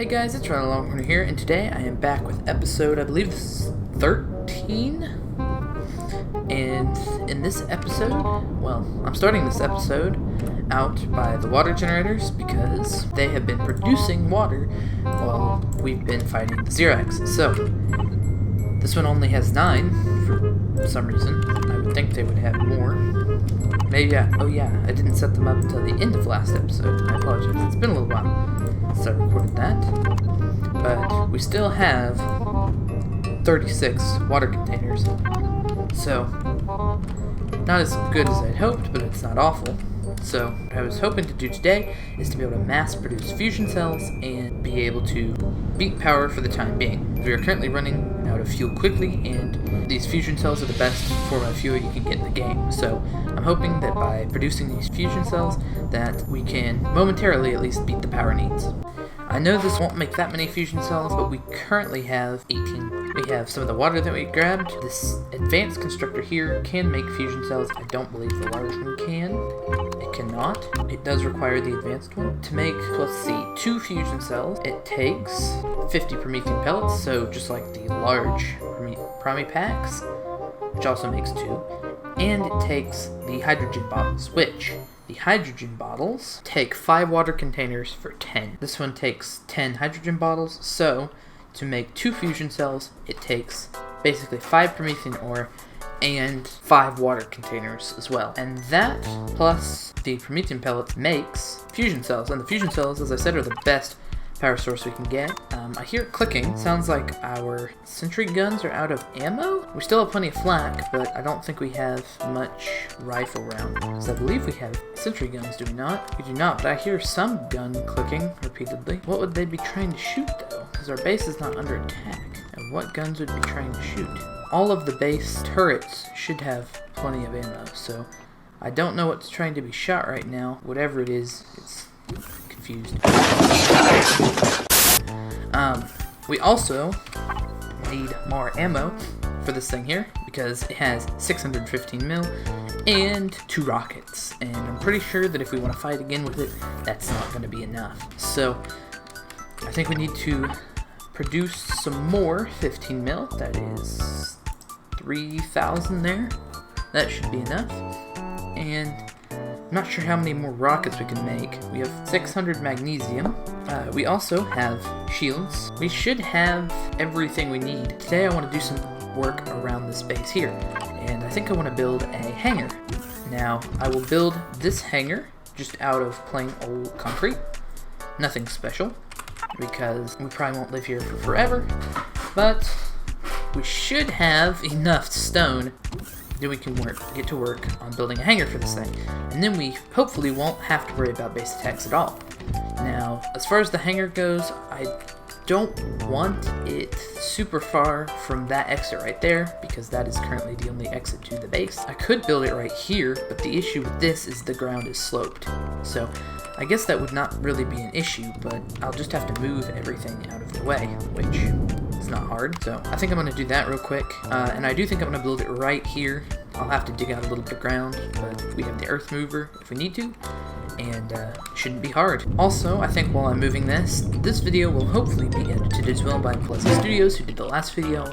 Hey guys, it's Ron Longhorn here, and today I am back with episode, I believe this is 13? And in this episode, well, I'm starting this episode out by the water generators because they have been producing water while we've been fighting the Xerax. So, this one only has 9 for some reason. I would think they would have more. Maybe, oh yeah, I didn't set them up until the end of last episode. I apologize, it's been a little while since I recorded that. But we still have 36 water containers. So, not as good as I'd hoped, but it's not awful. So, what I was hoping to do today is to be able to mass produce fusion cells and be able to beat power for the time being. We are currently running out of fuel quickly, and these fusion cells are the best form of fuel you can get in the game. So, I'm hoping that by producing these fusion cells that we can momentarily at least beat the power needs. I know this won't make that many fusion cells, but we currently have 18. We have some of the water that we grabbed. This advanced constructor here can make fusion cells. I don't believe the large one can. It cannot. It does require the advanced one. To make, let's see, 2 fusion cells, it takes 50 Promethean pellets, so just like the large Promi packs, which also makes 2. And it takes the hydrogen bottles, which the hydrogen bottles take 5 water containers for 10. This one takes 10 hydrogen bottles, so to make 2 fusion cells, it takes basically 5 Promethean ore and 5 water containers as well. And that, plus the Promethean pellet, makes fusion cells. And the fusion cells, as I said, are the best power source we can get. I hear it clicking. Sounds like our sentry guns are out of ammo. We still have plenty of flak, but I don't think we have much rifle round. Because I believe we have sentry guns, do we not? We do not, but I hear some gun clicking repeatedly. What would they be trying to shoot though? Because our base is not under attack. And what guns would be trying to shoot? All of the base turrets should have plenty of ammo, so I don't know what's trying to be shot right now. Whatever it is, it's confused. We also need more ammo for this thing here because it has 615 mil and 2 rockets, and I'm pretty sure that if we want to fight again with it, that's not going to be enough. So I think we need to produce some more 15 mil. That is 3,000 there. That should be enough. And I'm not sure how many more rockets we can make. We have 600 magnesium. We also have shields. We should have everything we need. Today I want to do some work around this base here. And I think I want to build a hangar. Now, I will build this hangar just out of plain old concrete. Nothing special, because we probably won't live here for forever. But we should have enough stone that we can get to work on building a hangar for this thing. And then we hopefully won't have to worry about base attacks at all. Now, as far as the hangar goes, I don't want it super far from that exit right there, because that is currently the only exit to the base. I could build it right here, but the issue with this is the ground is sloped. So I guess that would not really be an issue, but I'll just have to move everything out of the way, which is not hard. So I think I'm going to do that real quick, and I do think I'm going to build it right here. I'll have to dig out a little bit of ground, but we have the earth mover if we need to, and it shouldn't be hard. Also, I think while I'm moving this video will hopefully be edited as well by Palazi Studios, who did the last video.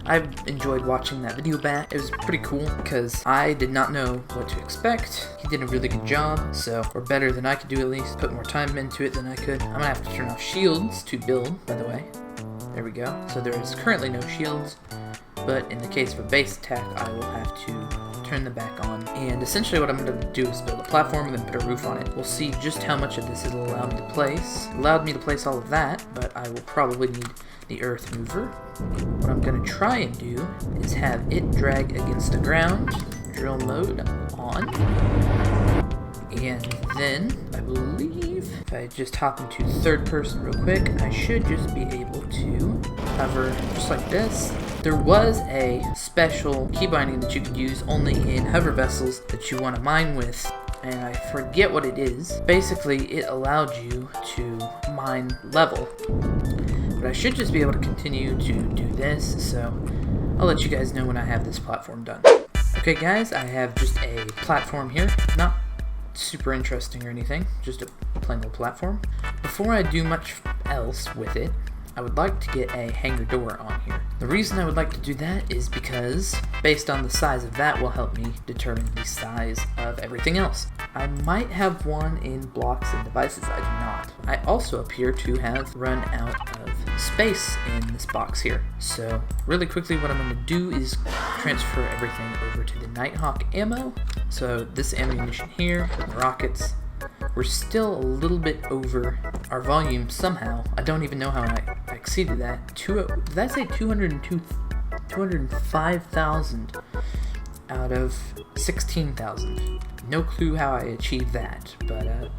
I've enjoyed watching that video back. It was pretty cool because I did not know what to expect. He did a really good job, so, or better than I could do at least. Put more time into it than I could. I'm gonna have to turn off shields to build, by the way. There we go. So there is currently no shields, but in the case of a base attack, I will have to turn them back on. And essentially what I'm going to do is build a platform and then put a roof on it. We'll see just how much of this it'll allow me to place. It allowed me to place all of that, but I will probably need the earth mover. What I'm going to try and do is have it drag against the ground, drill mode on, and then I believe if I just hop into third person real quick, I should just be able to hover just like this. There was a special key binding that you could use only in hover vessels that you want to mine with, and I forget what it is. Basically, it allowed you to mine level. But I should just be able to continue to do this, so I'll let you guys know when I have this platform done. Okay guys, I have just a platform here. Not super interesting or anything, just a plain old platform. Before I do much else with it, I would like to get a hangar door on here. The reason I would like to do that is because, based on the size of that, will help me determine the size of everything else. I might have one in blocks and devices, I do not. I also appear to have run out of space in this box here. So, really quickly what I'm going to do is transfer everything over to the Nighthawk ammo. So, this ammunition here, rockets. We're still a little bit over our volume somehow. I don't even know how I exceeded that. Did I say 205,000 out of 16,000? No clue how I achieved that, but I'm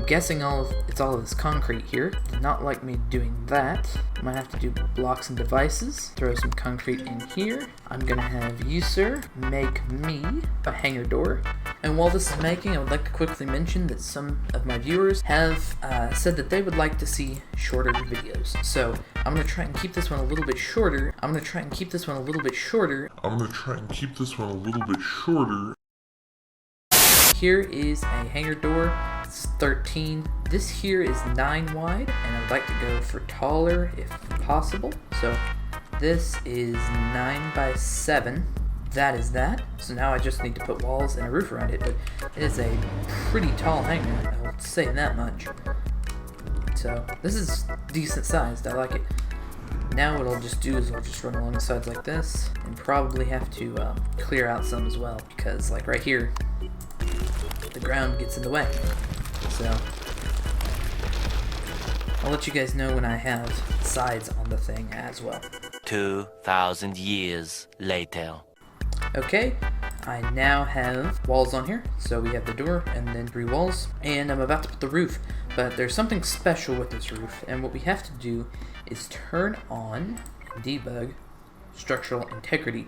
guessing it's all of this concrete here. Did not like me doing that. Might have to do blocks and devices. Throw some concrete in here. I'm gonna have you, sir, make me a hangar door. And while this is making, I would like to quickly mention that some of my viewers have said that they would like to see shorter videos. So I'm gonna try and keep this one a little bit shorter. Here is a hangar door. It's 13. This here is 9 wide, and I'd like to go for taller if possible. So this is 9 by 7. That is that. So now I just need to put walls and a roof around it, but it is a pretty tall hangar, I'll say that much. So this is decent sized, I like it. Now what I'll just do is I'll just run along the sides like this, and probably have to clear out some as well, because like right here, the ground gets in the way. So I'll let you guys know when I have sides on the thing as well. 2,000 years later. Okay, I now have walls on here. So we have the door and then 3 walls, and I'm about to put the roof, but there's something special with this roof, and what we have to do is turn on and debug structural integrity.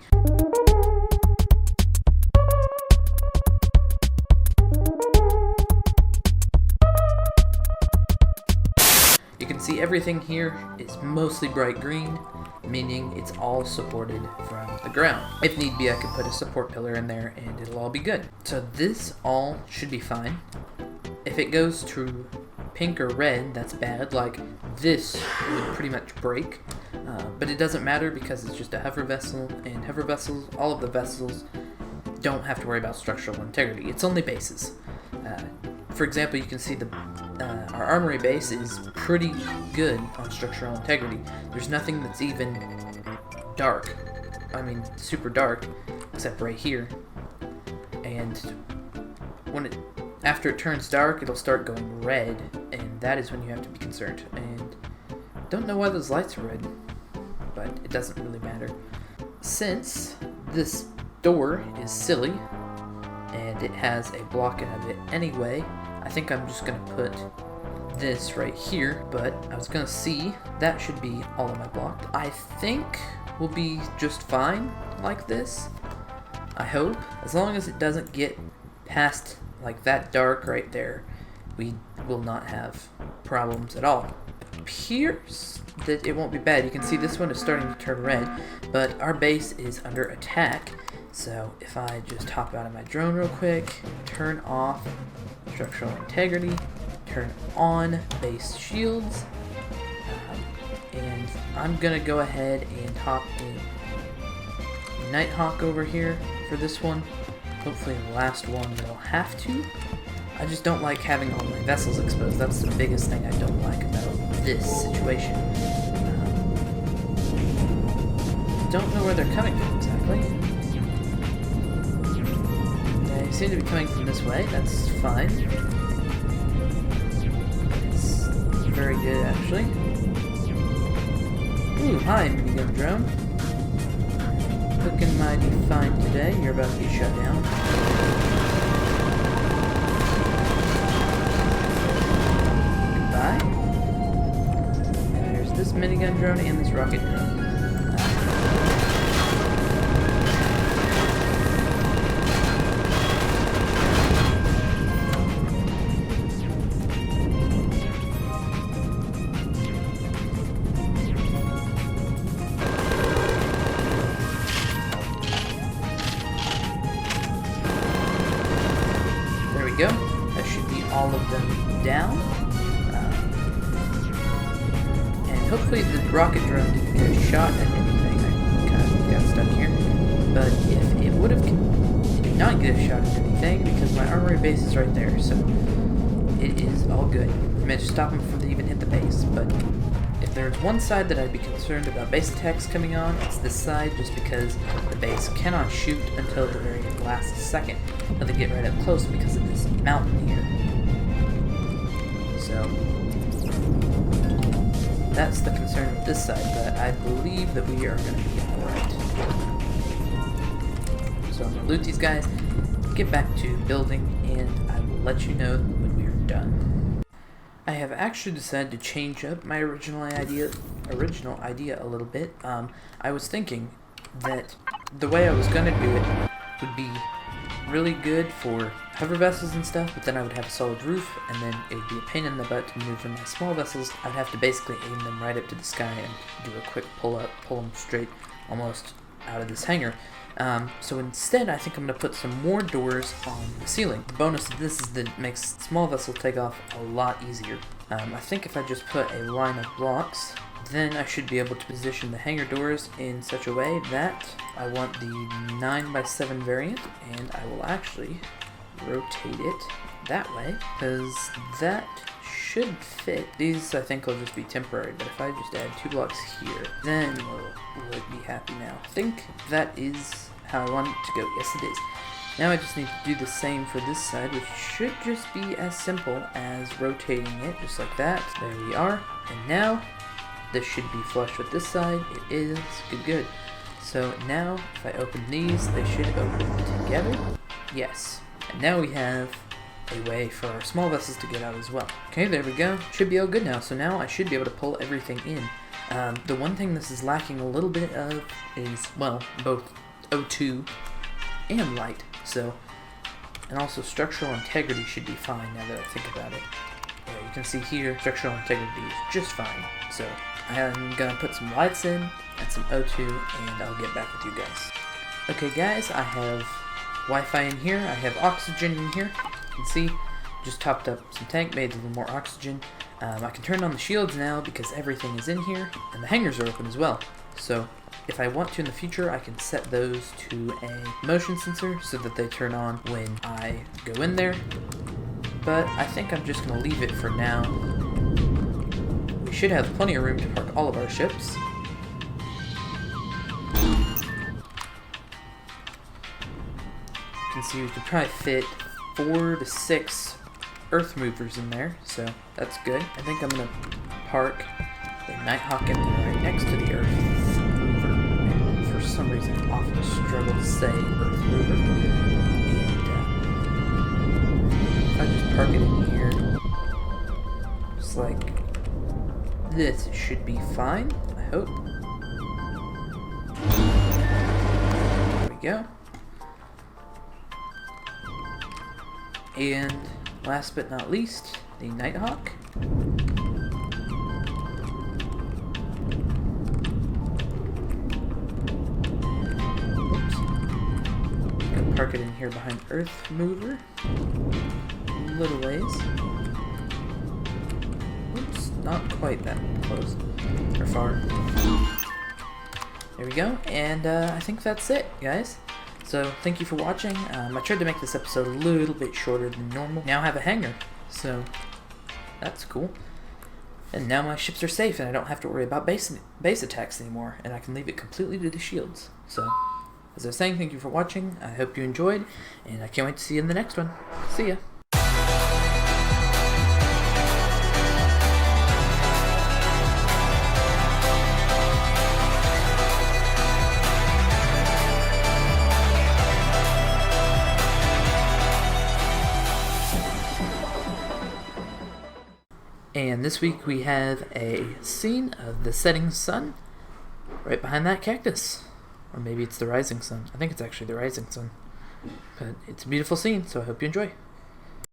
You can see everything here is mostly bright green, meaning it's all supported from the ground. If need be, I could put a support pillar in there and it'll all be good. So this all should be fine. If it goes to pink or red, that's bad. Like this would pretty much break, but it doesn't matter because it's just a hover vessel, and hover vessels, all of the vessels don't have to worry about structural integrity. It's only bases. For example, you can see our armory base is pretty good on structural integrity. There's nothing that's even dark. I mean, super dark, except right here. And after it turns dark, it'll start going red, and that is when you have to be concerned. And don't know why those lights are red, but it doesn't really matter. Since this door is silly, and it has a block of it anyway, I think I'm just gonna put this right here, but I was gonna see, that should be all of my block. I think we'll be just fine like this, I hope. As long as it doesn't get past like that dark right there, we will not have problems at all. It appears that it won't be bad. You can see this one is starting to turn red, but our base is under attack. So if I just hop out of my drone real quick, turn off structural integrity, turn on base shields, and I'm gonna go ahead and hop in Nighthawk over here for this one. Hopefully the last one will have to. I just don't like having all my vessels exposed. That's the biggest thing I don't like about this situation. Don't know where they're coming from exactly. They seem to be coming from this way. That's fine. It's very good, actually. Ooh, hi, minigun drone. Looking mighty fine today. You're about to be shut down. Goodbye. And there's this minigun drone and this rocket drone. Go. hopefully the rocket drone didn't get a shot at anything. I kind of got stuck here. But if it would have, it did not get a shot at anything because my armory base is right there, so it is all good. I managed to stop him before they even hit the base, but if there's one side that I'd be concerned about base attacks coming on, it's this side, just because the base cannot shoot until the very last second. Now they get right up close because of this mountain here. So that's the concern with this side, but I believe that we are going to be alright. So I'm going to loot these guys, get back to building, and I will let you know when we are done. I have actually decided to change up my original idea a little bit. I was thinking that the way I was going to do it would be really good for hover vessels and stuff, but then I would have a solid roof, and then it would be a pain in the butt to maneuver my small vessels. I'd have to basically aim them right up to the sky and do a quick pull them straight almost out of this hangar. So instead, I think I'm going to put some more doors on the ceiling. The bonus of this is that it makes small vessels take off a lot easier. I think if I just put a line of blocks, then I should be able to position the hangar doors in such a way that I want the 9x7 variant, and I will actually rotate it that way, because that should fit. These I think will just be temporary, but if I just add 2 blocks here, then we'll be happy now. I think that is how I want it to go. Yes, it is. Now I just need to do the same for this side, which should just be as simple as rotating it, just like that. There we are. And now, this should be flush with this side. It is. Good. So now, if I open these, they should open together. Yes. And now we have a way for our small vessels to get out as well. Okay, there we go. Should be all good now. So now I should be able to pull everything in. The one thing this is lacking a little bit of is, well, both O2 and light. So, and also structural integrity should be fine now that I think about it. Yeah, you can see here, structural integrity is just fine. So, I'm gonna put some lights in and some O2, and I'll get back with you guys. Okay guys, I have Wi-Fi in here, I have oxygen in here. You can see, just topped up some tank, made a little more oxygen. I can turn on the shields now because everything is in here, and the hangars are open as well. So, if I want to in the future, I can set those to a motion sensor so that they turn on when I go in there. But I think I'm just going to leave it for now. We should have plenty of room to park all of our ships. You can see we could probably fit 4 to 6 earth movers in there, so that's good. I think I'm going to park the Nighthawk in there right next to the earth mover. And for some reason, I often struggle to say earth mover. And if I just park it in here, just like this, it should be fine, I hope. There we go. And last but not least, the Nighthawk. Park it in here behind Earth Mover. Little ways. Oops, not quite that close. Or far. There we go. And I think that's it, guys. So, thank you for watching. I tried to make this episode a little bit shorter than normal. Now I have a hangar. So, that's cool. And now my ships are safe and I don't have to worry about base attacks anymore. And I can leave it completely to the shields. So, as I was saying, thank you for watching. I hope you enjoyed. And I can't wait to see you in the next one. See ya. And this week we have a scene of the setting sun right behind that cactus. Or maybe it's the rising sun. I think it's actually the rising sun. But it's a beautiful scene, so I hope you enjoy.